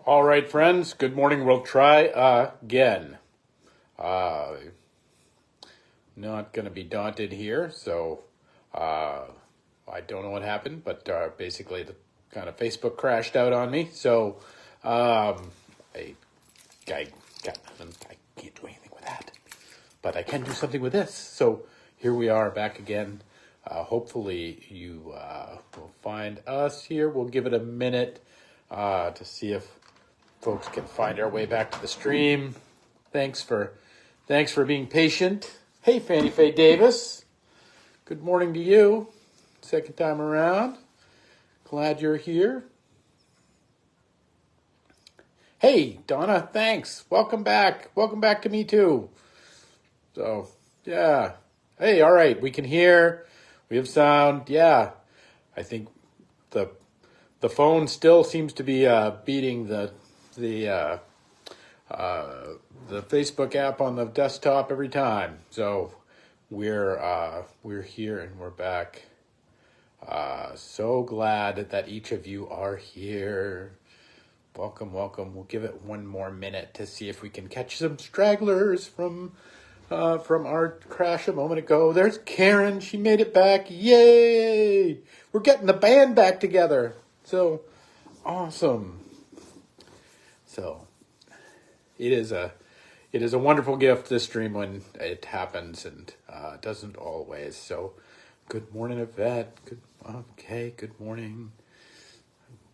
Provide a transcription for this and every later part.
All right, friends. Good morning. We'll try again. Not going to be daunted here, so I don't know what happened, but basically the kind of Facebook crashed out on me. So I got nothing. I can't do anything with that, but I can do something with this. So here we are back again. Hopefully you will find us here. We'll give it a minute to see if folks can find our way back to the stream. Thanks for being patient. Hey, Fannie Faye Davis. Good morning to you. Second time around. Glad you're here. Hey, Donna, thanks. Welcome back. Welcome back to me too. So, yeah. Hey, all right. We can hear. We have sound. Yeah. I think the phone still seems to be beating the Facebook app on the desktop every time. So we're here and we're back. So glad that each of you are here. Welcome. We'll give it one more minute to see if we can catch some stragglers from our crash a moment ago. There's Karen. She made it back. Yay! We're getting the band back together. So awesome. So it is a wonderful gift, this stream, when it happens, and doesn't always. So good morning, Yvette. Good morning.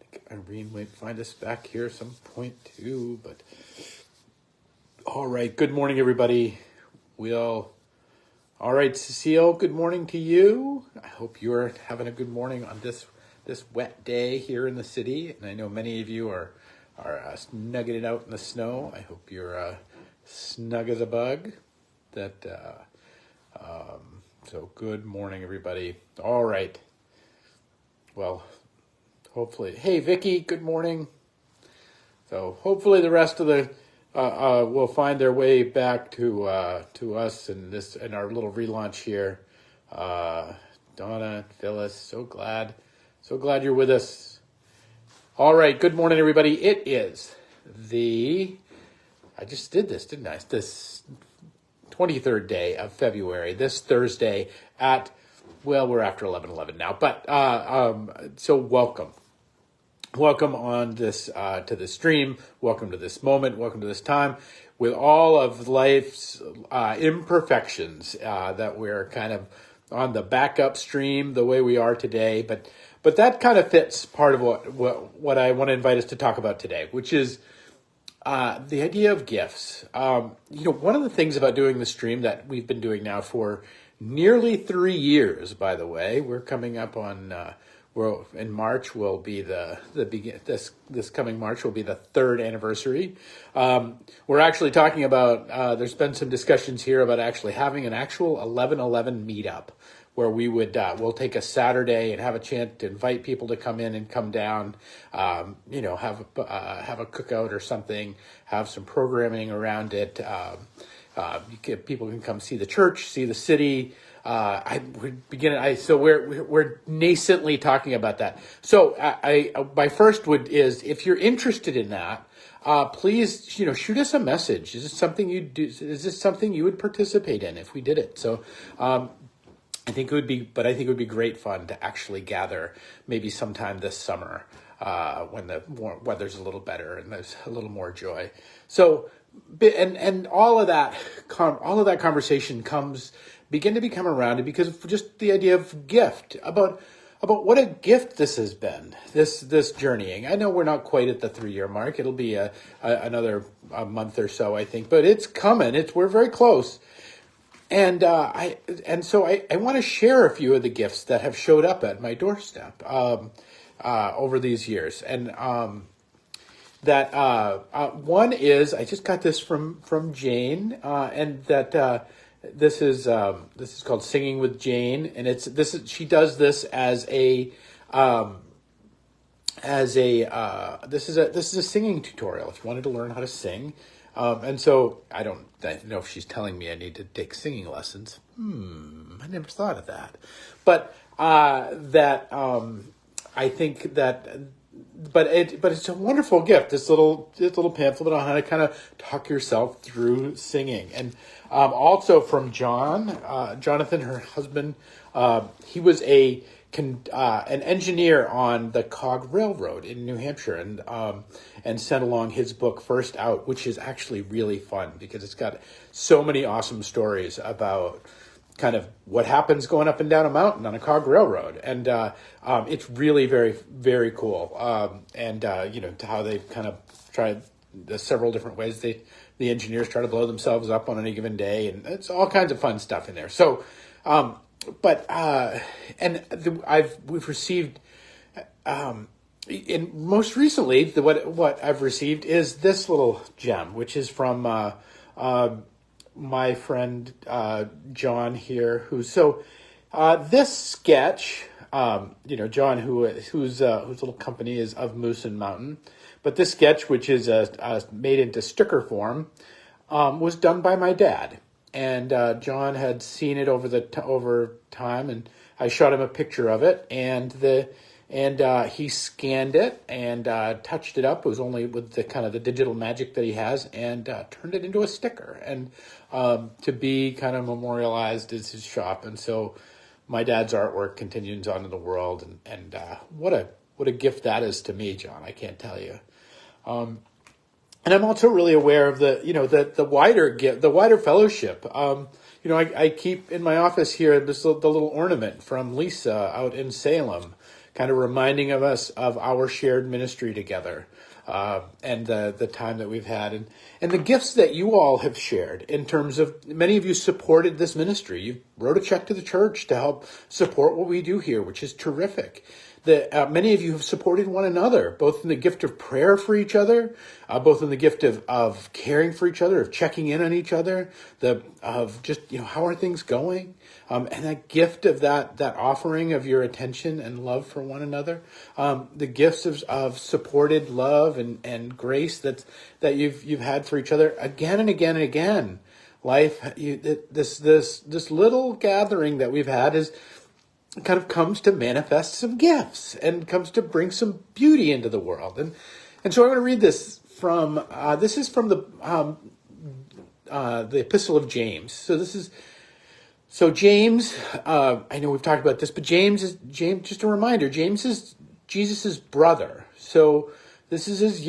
I think Irene might find us back here at some point too, but all right. Good morning, everybody. All right, Cecile, good morning to you. I hope you're having a good morning on this wet day here in the city, and I know many of you are snugging it out in the snow. I hope you're snug as a bug. So good morning, everybody. All right. Well, hopefully, hey, Vicky, good morning. So hopefully the rest of the will find their way back to us in our little relaunch here. Donna, Phyllis, so glad you're with us. All right, good morning, everybody. It is I just did this, didn't I? This 23rd day of February, this Thursday we're after 11:11 now, but so welcome on this to the stream. Welcome to this moment. Welcome to this time with all of life's imperfections that we're kind of on the backup stream the way we are today, but that kind of fits part of what I want to invite us to talk about today, which is the idea of gifts. One of the things about doing the stream that we've been doing now for nearly 3 years, by the way, we're coming up on, in March will be this coming March will be the 3rd anniversary. We're actually talking about, there's been some discussions here about actually having an actual 11/11 meetup, where we would we'll take a Saturday and have a chance to invite people to come in and come down, have a cookout or something, have some programming around it. People can come see the church, see the city. So we're nascently talking about that. So my first is, if you're interested in that, please, shoot us a message. Is this something you do? Is this something you would participate in if we did it? So, I think it would be great fun to actually gather maybe sometime this summer, when the weather's a little better and there's a little more joy. So, and all of that conversation begin to become around it because of just the idea of gift, about what a gift this has been, this journeying. I know we're not quite at the 3-year mark. It'll be another month or so, I think, but it's coming. We're very close. And so I want to share a few of the gifts that have showed up at my doorstep over these years. And one is, I just got this from Jane, and that this is called Singing with Jane, and she does this as a this is a singing tutorial if you wanted to learn how to sing. And so I don't know if she's telling me I need to take singing lessons. I never thought of that. But I think that but it's a wonderful gift. This little pamphlet on how to kind of talk yourself through singing, and also from Jonathan, her husband. He was an engineer on the Cog Railroad in New Hampshire, and sent along his book First Out, which is actually really fun because it's got so many awesome stories about kind of what happens going up and down a mountain on a cog railroad. And it's really very, very cool. How they kind of tried the several different ways the engineers try to blow themselves up on any given day. And it's all kinds of fun stuff in there. So, we've received, most recently, what I've received is this little gem, which is from, my friend John here, this sketch, John, whose little company is of Moose and Mountain, but this sketch, which is made into sticker form, was done by my dad, and John had seen it over time, and I shot him a picture of it, and he scanned it and touched it up. It was only with the kind of the digital magic that he has, and turned it into a sticker, and to be kind of memorialized as his shop. And so my dad's artwork continues on in the world, and what a gift that is to me, John. I can't tell you. And I'm also really aware of the wider gift, the wider fellowship. I keep in my office here the little ornament from Lisa out in Salem, kind of reminding us of our shared ministry together, and the time that we've had, and the gifts that you all have shared in terms of, many of you supported this ministry. You wrote a check to the church to help support what we do here, which is terrific. Many of you have supported one another, both in the gift of prayer for each other, both in the gift of caring for each other, of checking in on each other, of just, how are things going? And that gift of that offering of your attention and love for one another, the gifts of supported love and grace that you've had for each other again and again and again. This little gathering that we've had is kind of comes to manifest some gifts and comes to bring some beauty into the world. And so I'm going to read this from the Epistle of James. So James, I know we've talked about this, but James, just a reminder, James is Jesus' brother. So this is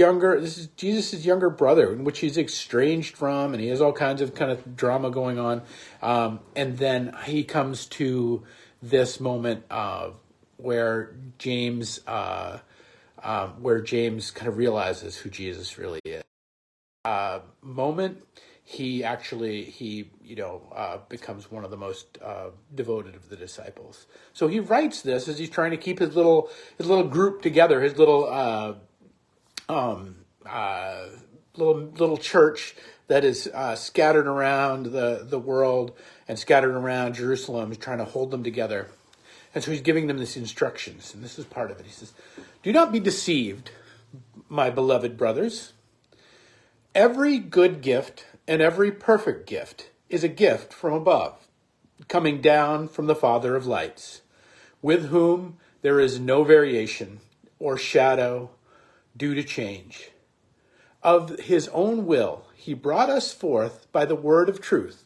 Jesus' younger brother, in which he's estranged from, and he has all kinds of kind of drama going on. And then he comes to this moment where James kind of realizes who Jesus really is. He becomes one of the most devoted of the disciples. So he writes this as he's trying to keep his little group together, his little church that is scattered around the world and scattered around Jerusalem. He's trying to hold them together. And so he's giving them these instructions, and this is part of it. He says, "Do not be deceived, my beloved brothers. Every good gift and every perfect gift is a gift from above, coming down from the Father of lights, with whom there is no variation or shadow due to change. Of his own will, he brought us forth by the word of truth,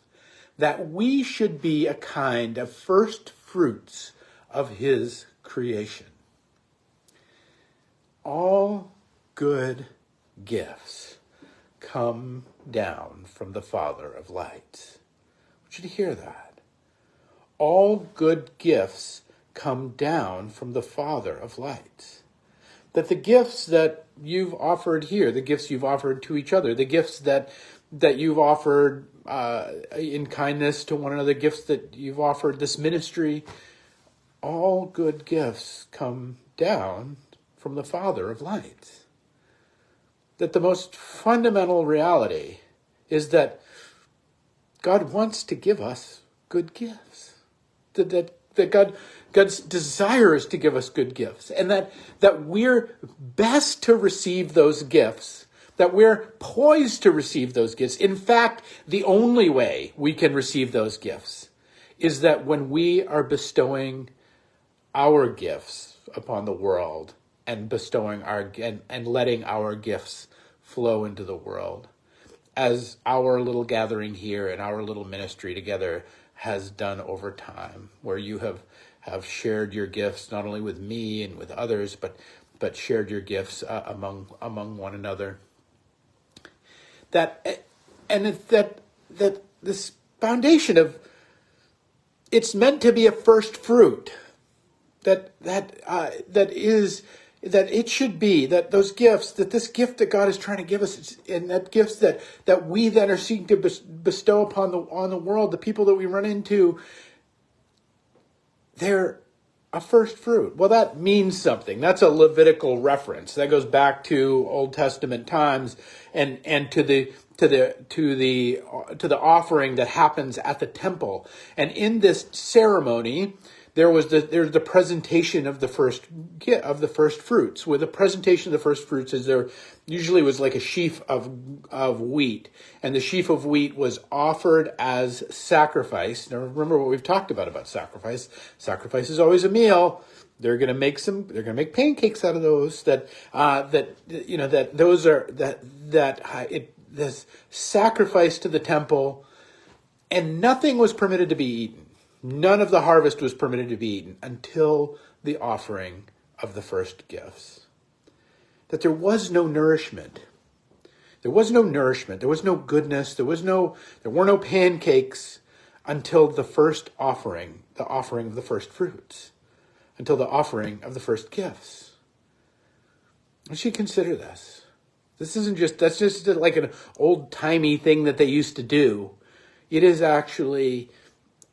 that we should be a kind of first fruits of his creation. All good gifts come down from the Father of lights." I want you to hear that. All good gifts come down from the Father of lights. That the gifts that you've offered here, the gifts you've offered to each other, the gifts that you've offered in kindness to one another, gifts that you've offered this ministry, all good gifts come down from the Father of lights. That the most fundamental reality is that God wants to give us good gifts. That God's desire is to give us good gifts, and that we're best to receive those gifts, that we're poised to receive those gifts. In fact, the only way we can receive those gifts is that when we are bestowing our gifts upon the world and bestowing and letting our gifts flow into the world, as our little gathering here and our little ministry together has done over time, where you have shared your gifts not only with me and with others, but shared your gifts among one another. That this foundation of, it's meant to be a first fruit. That it should be, that those gifts, that this gift that God is trying to give us, and that gifts that we then are seeking to bestow upon the world, the people that we run into, they're a first fruit. Well, that means something. That's a Levitical reference. That goes back to Old Testament times and to the offering that happens at the temple. And in this ceremony, there's the presentation of the first fruits. With the presentation of the first fruits, there usually was like a sheaf of wheat, and the sheaf of wheat was offered as sacrifice. Now remember what we've talked about sacrifice. Sacrifice is always a meal. They're going to make pancakes out of those. This sacrifice to the temple, and nothing was permitted to be eaten. None of the harvest was permitted to be eaten until the offering of the first gifts. That there was no nourishment. There was no nourishment. There was no goodness. There were no pancakes until the first offering, the offering of the first fruits, until the offering of the first gifts. I should consider this. That's just like an old-timey thing that they used to do. It is actually,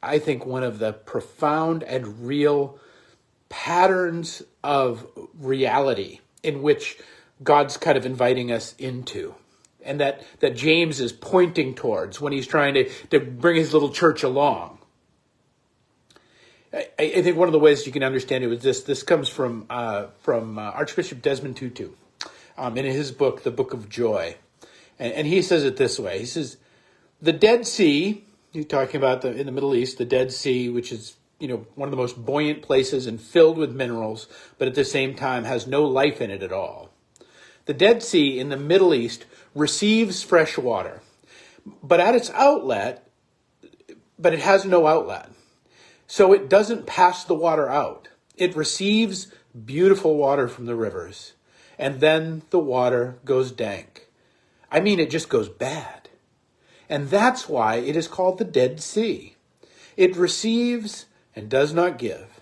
I think, one of the profound and real patterns of reality in which God's kind of inviting us into, and that James is pointing towards when he's trying to bring his little church along. I think one of the ways you can understand it was this. This comes from Archbishop Desmond Tutu in his book, The Book of Joy. And he says it this way. He says, the Dead Sea, you're talking about in the Middle East, the Dead Sea, which is one of the most buoyant places and filled with minerals, but at the same time has no life in it at all. The Dead Sea in the Middle East receives fresh water, but it has no outlet. So it doesn't pass the water out. It receives beautiful water from the rivers, and then the water goes dank. I mean, it just goes bad. And that's why it is called the Dead Sea. It receives and does not give.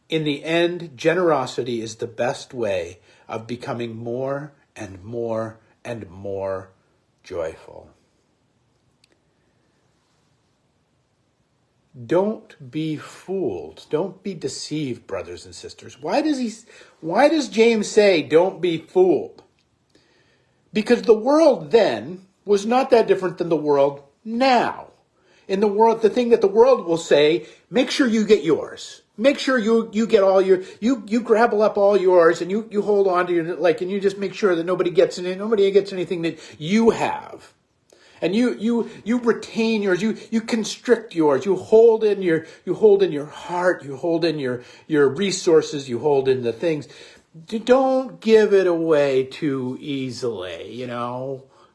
In the end, generosity is the best way of becoming more and more and more joyful. Don't be fooled. Don't be deceived, brothers and sisters. Why does James say, don't be fooled? Because the world then was not that different than the world now. In the world, the thing that the world will say, make sure you get yours. Make sure you get all you grab up all yours, and you hold on to your, and you just make sure that nobody gets anything that you have. And you retain yours, you constrict yours, you hold in your heart, you hold in your resources, you hold in the things. Don't give it away too easily,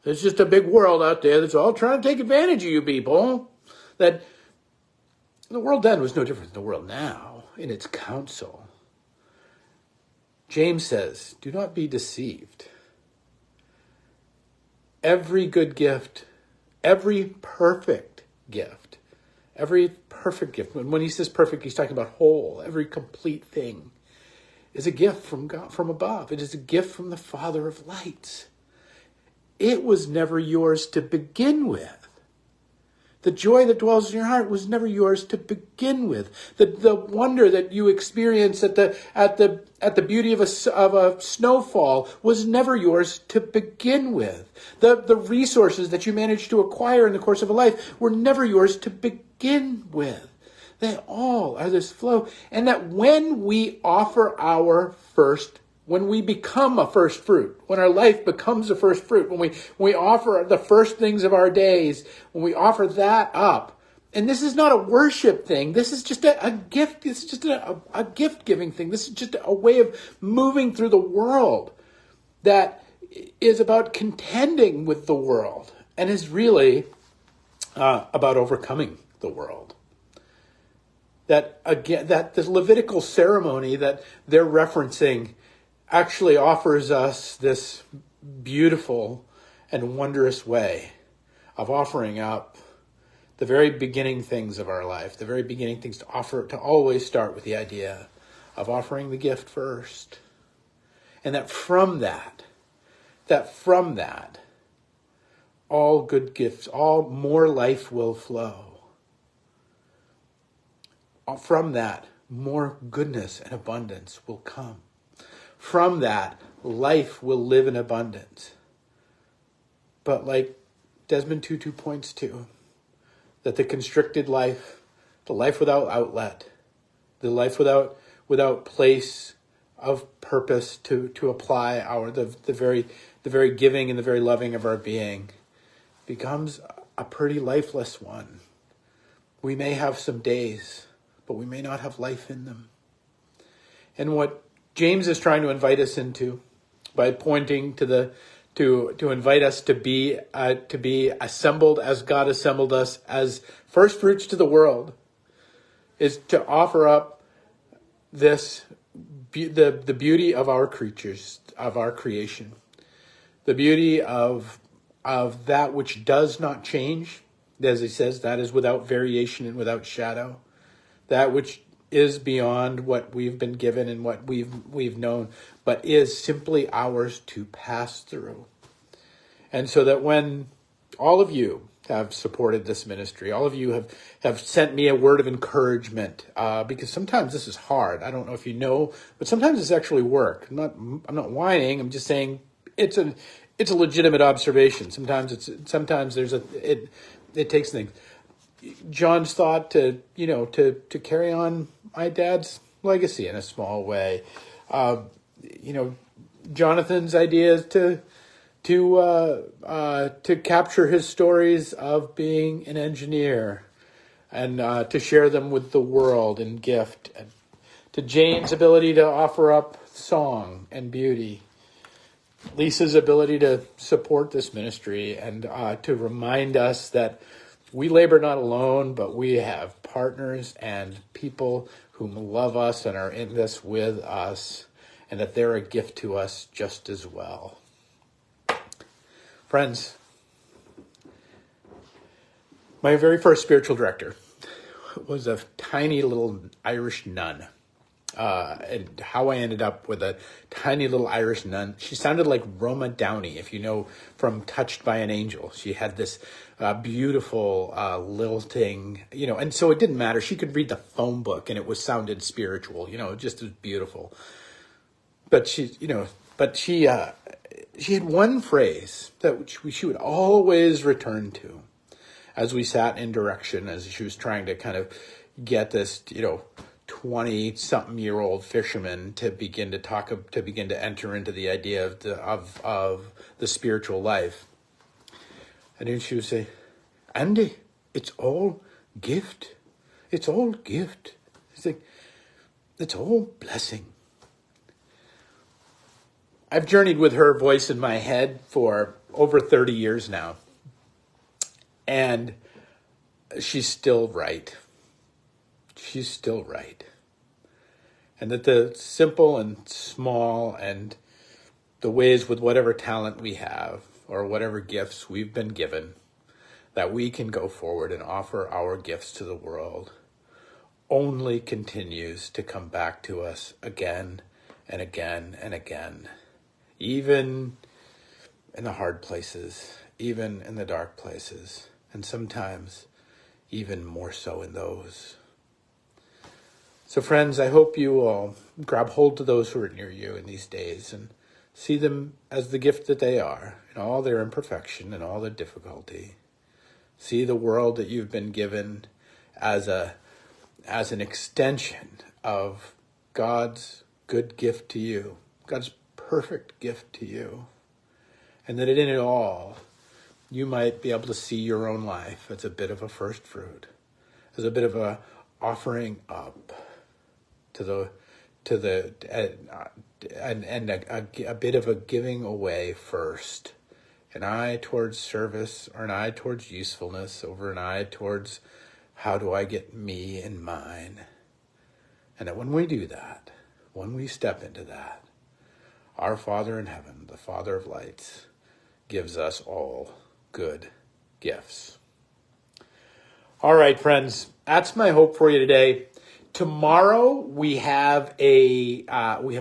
There's just a big world out there that's all trying to take advantage of you people. That the world then was no different than the world now in its counsel. James says, do not be deceived. Every good gift, every perfect gift, when he says perfect, he's talking about whole, every complete thing, is a gift from God, from above. It is a gift from the Father of lights. It was never yours to begin with. The joy that dwells in your heart was never yours to begin with. The wonder that you experience at the beauty of a snowfall was never yours to begin with. The resources that you managed to acquire in the course of a life were never yours to begin with. They all are this flow. And that when we offer when we become a first fruit, when our life becomes a first fruit, when we offer the first things of our days, when we offer that up, And this is not a worship thing. This is just a gift. This is just a gift-giving thing. This is just a way of moving through the world that is about contending with the world and is really about overcoming the world. That again, that the Levitical ceremony that they're referencing actually offers us this beautiful and wondrous way of offering up the very beginning things of our life, the very beginning things to always start with the idea of offering the gift first. And that from that, all good gifts, all more life will flow. From that, more goodness and abundance will come. From that, life will live in abundance. But like Desmond Tutu points to, that the constricted life, the life without outlet, the life without place of purpose to apply the very giving and the very loving of our being, becomes a pretty lifeless one. We may have some days, but we may not have life in them. And what James is trying to invite us into, by pointing to invite us to be assembled as God assembled us as first fruits to the world, is to offer up the beauty of our creatures, of our creation, the beauty of that which does not change, as he says, that is without variation and without shadow, that which is beyond what we've been given and what we've known, but is simply ours to pass through. And so that when all of you have supported this ministry, all of you have sent me a word of encouragement, because sometimes this is hard. I don't know if you know, but sometimes it's actually work. I'm not whining. I'm just saying it's a legitimate observation. Sometimes it takes things. John's thought to carry on my dad's legacy in a small way. Jonathan's ideas to capture his stories of being an engineer and to share them with the world in gift. And to Jane's ability to offer up song and beauty. Lisa's ability to support this ministry and to remind us that we labor not alone, but we have partners and people whom love us and are in this with us, and that they're a gift to us just as well. Friends, my very first spiritual director was a tiny little Irish nun. And how I ended up with a tiny little Irish nun. She sounded like Roma Downey, if you know, from Touched by an Angel. She had this beautiful lilting, and so it didn't matter. She could read the phone book and it sounded spiritual, just as beautiful. But she had one phrase that she would always return to as we sat in direction, as she was trying to kind of get this, 20-something-year-old fisherman to begin to enter into the idea of the spiritual life. And then she would say, "Andy, it's all gift. It's all gift. It's like, it's all blessing." I've journeyed with her voice in my head for over 30 years now. And she's still right. She's still right. And that the simple and small and the ways with whatever talent we have or whatever gifts we've been given, that we can go forward and offer our gifts to the world, only continues to come back to us again and again and again, even in the hard places, even in the dark places, and sometimes even more so in those. So friends, I hope you will grab hold to those who are near you in these days and see them as the gift that they are, in all their imperfection and all their difficulty. See the world that you've been given as an extension of God's good gift to you, God's perfect gift to you, and that in it all, you might be able to see your own life as a bit of a first fruit, as a bit of a offering up to the and a bit of a giving away first, an eye towards service, or an eye towards usefulness, over an eye towards how do I get me and mine. And that when we do that, when we step into that, our Father in heaven, the Father of lights, gives us all good gifts. All right, friends, that's my hope for you today. Tomorrow we have an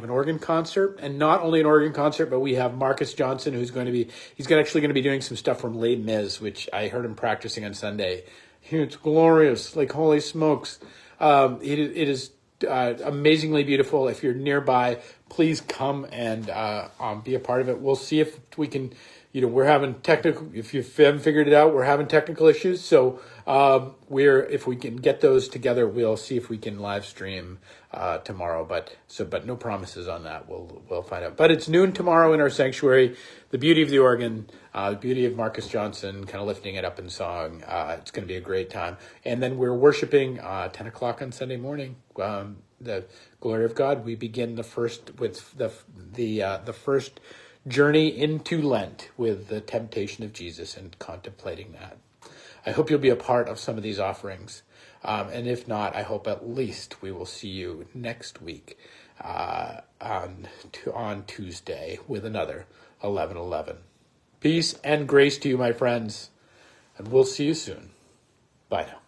organ concert, and not only an organ concert, but we have Marcus Johnson, he's actually going to be doing some stuff from Les Mis, which I heard him practicing on Sunday. It's glorious, like holy smokes. It is amazingly beautiful. If you're nearby, please come and be a part of it. We'll see if we can. We're having technical. If you haven't figured it out, we're having technical issues. So if we can get those together, we'll see if we can live stream tomorrow. But no promises on that. We'll find out. But it's noon tomorrow in our sanctuary. The beauty of the organ, the beauty of Marcus Johnson, kind of lifting it up in song. It's going to be a great time. And then we're worshiping 10 o'clock on Sunday morning. The glory of God. We begin the first journey into Lent with the temptation of Jesus and contemplating that. I hope you'll be a part of some of these offerings. And if not, I hope at least we will see you next week on Tuesday with another 11:11. Peace and grace to you, my friends, and we'll see you soon. Bye now.